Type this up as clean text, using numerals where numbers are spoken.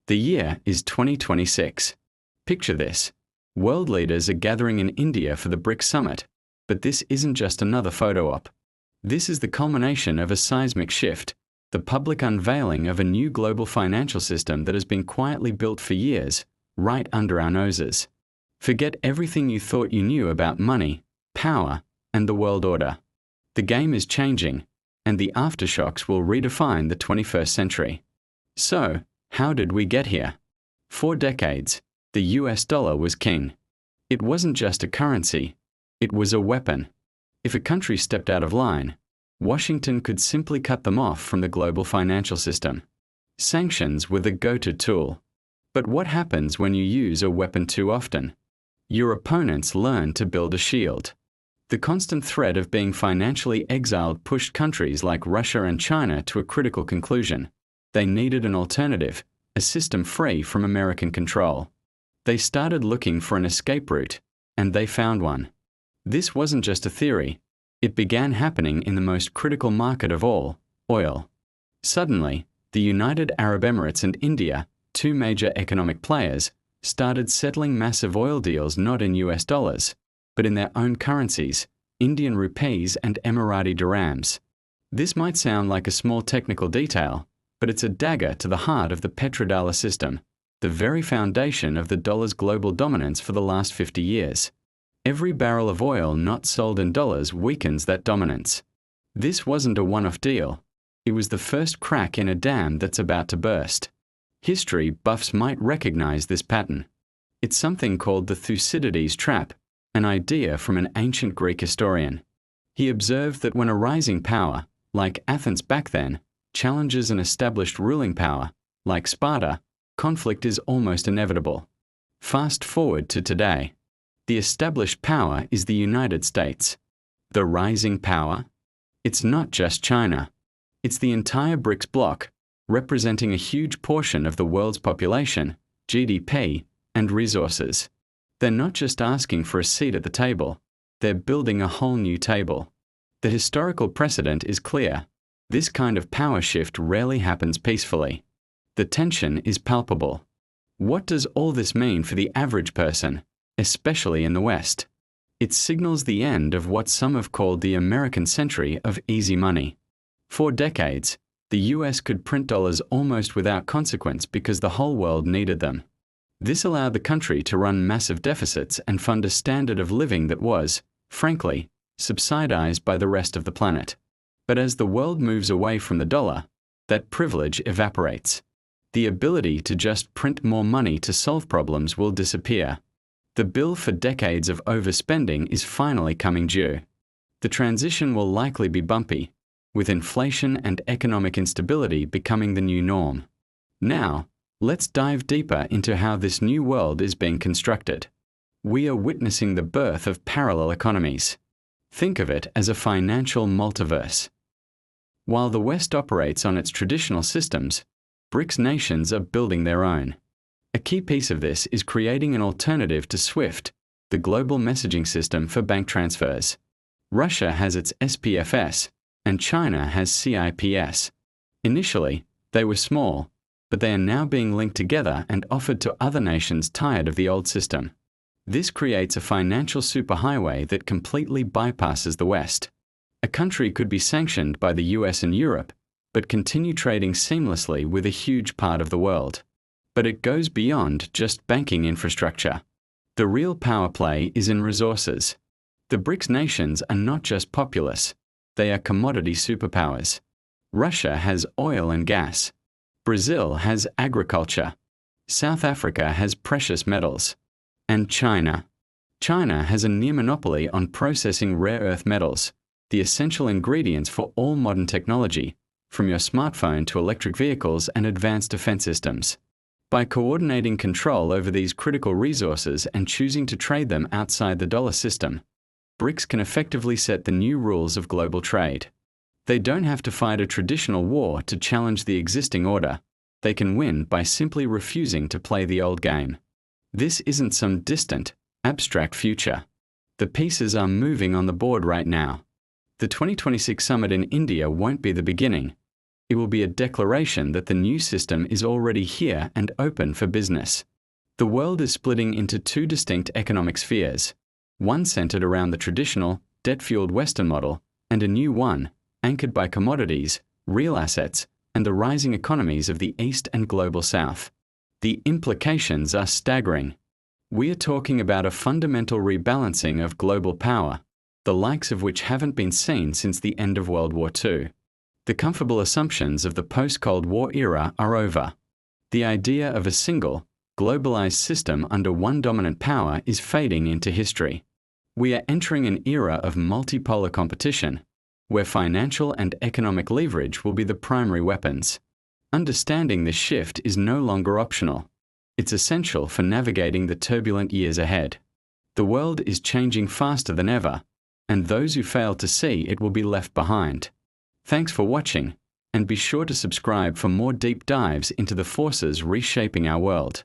The year is 2026. Picture this. World leaders are gathering in India for the BRICS summit, but this isn't just another photo op. This is the culmination of a seismic shift, the public unveiling of a new global financial system that has been quietly built for years, right under our noses. Forget everything you thought you knew about money, power, and the world order. The game is changing, and the aftershocks will redefine the 21st century. So, how did we get here? For decades, the US dollar was king. It wasn't just a currency, it was a weapon. If a country stepped out of line, Washington could simply cut them off from the global financial system. Sanctions were the go-to tool. But what happens when you use a weapon too often? Your opponents learn to build a shield. The constant threat of being financially exiled pushed countries like Russia and China to a critical conclusion. They needed an alternative, a system free from American control. They started looking for an escape route, and they found one. This wasn't just a theory. It began happening in the most critical market of all, oil. Suddenly, the United Arab Emirates and India, two major economic players, started settling massive oil deals not in US dollars, but in their own currencies, Indian rupees and Emirati dirhams. This might sound like a small technical detail, but it's a dagger to the heart of the Petrodollar system, the very foundation of the dollar's global dominance for the last 50 years. Every barrel of oil not sold in dollars weakens that dominance. This wasn't a one-off deal. It was the first crack in a dam that's about to burst. History buffs might recognize this pattern. It's something called the Thucydides Trap, an idea from an ancient Greek historian. He observed that when a rising power, like Athens back then, challenges an established ruling power, like Sparta, conflict is almost inevitable. Fast forward to today. The established power is the United States. The rising power? It's not just China. It's the entire BRICS bloc, representing a huge portion of the world's population, GDP, and resources. They're not just asking for a seat at the table, they're building a whole new table. The historical precedent is clear. This kind of power shift rarely happens peacefully. The tension is palpable. What does all this mean for the average person, especially in the West? It signals the end of what some have called the American century of easy money. For decades, the US could print dollars almost without consequence because the whole world needed them. This allowed the country to run massive deficits and fund a standard of living that was, frankly, subsidized by the rest of the planet. But as the world moves away from the dollar, that privilege evaporates. The ability to just print more money to solve problems will disappear. The bill for decades of overspending is finally coming due. The transition will likely be bumpy, with inflation and economic instability becoming the new norm. Now, let's dive deeper into how this new world is being constructed. We are witnessing the birth of parallel economies. Think of it as a financial multiverse. While the West operates on its traditional systems, BRICS nations are building their own. A key piece of this is creating an alternative to SWIFT, the global messaging system for bank transfers. Russia has its SPFS, and China has CIPS. Initially, they were small, but they are now being linked together and offered to other nations tired of the old system. This creates a financial superhighway that completely bypasses the West. A country could be sanctioned by the US and Europe, but continue trading seamlessly with a huge part of the world. But it goes beyond just banking infrastructure. The real power play is in resources. The BRICS nations are not just populous, they are commodity superpowers. Russia has oil and gas. Brazil has agriculture. South Africa has precious metals. And China. China has a near monopoly on processing rare earth metals, the essential ingredients for all modern technology, from your smartphone to electric vehicles and advanced defense systems. By coordinating control over these critical resources and choosing to trade them outside the dollar system, BRICS can effectively set the new rules of global trade. They don't have to fight a traditional war to challenge the existing order. They can win by simply refusing to play the old game. This isn't some distant, abstract future. The pieces are moving on the board right now. The 2026 summit in India won't be the beginning. It will be a declaration that the new system is already here and open for business. The world is splitting into two distinct economic spheres, one centered around the traditional, debt-fueled Western model, and a new one, anchored by commodities, real assets, and the rising economies of the East and Global South. The implications are staggering. We are talking about a fundamental rebalancing of global power, the likes of which haven't been seen since the end of World War II. The comfortable assumptions of the post-Cold War era are over. The idea of a single, globalized system under one dominant power is fading into history. We are entering an era of multipolar competition, where financial and economic leverage will be the primary weapons. Understanding this shift is no longer optional. It's essential for navigating the turbulent years ahead. The world is changing faster than ever, and those who fail to see it will be left behind. Thanks for watching, and be sure to subscribe for more deep dives into the forces reshaping our world.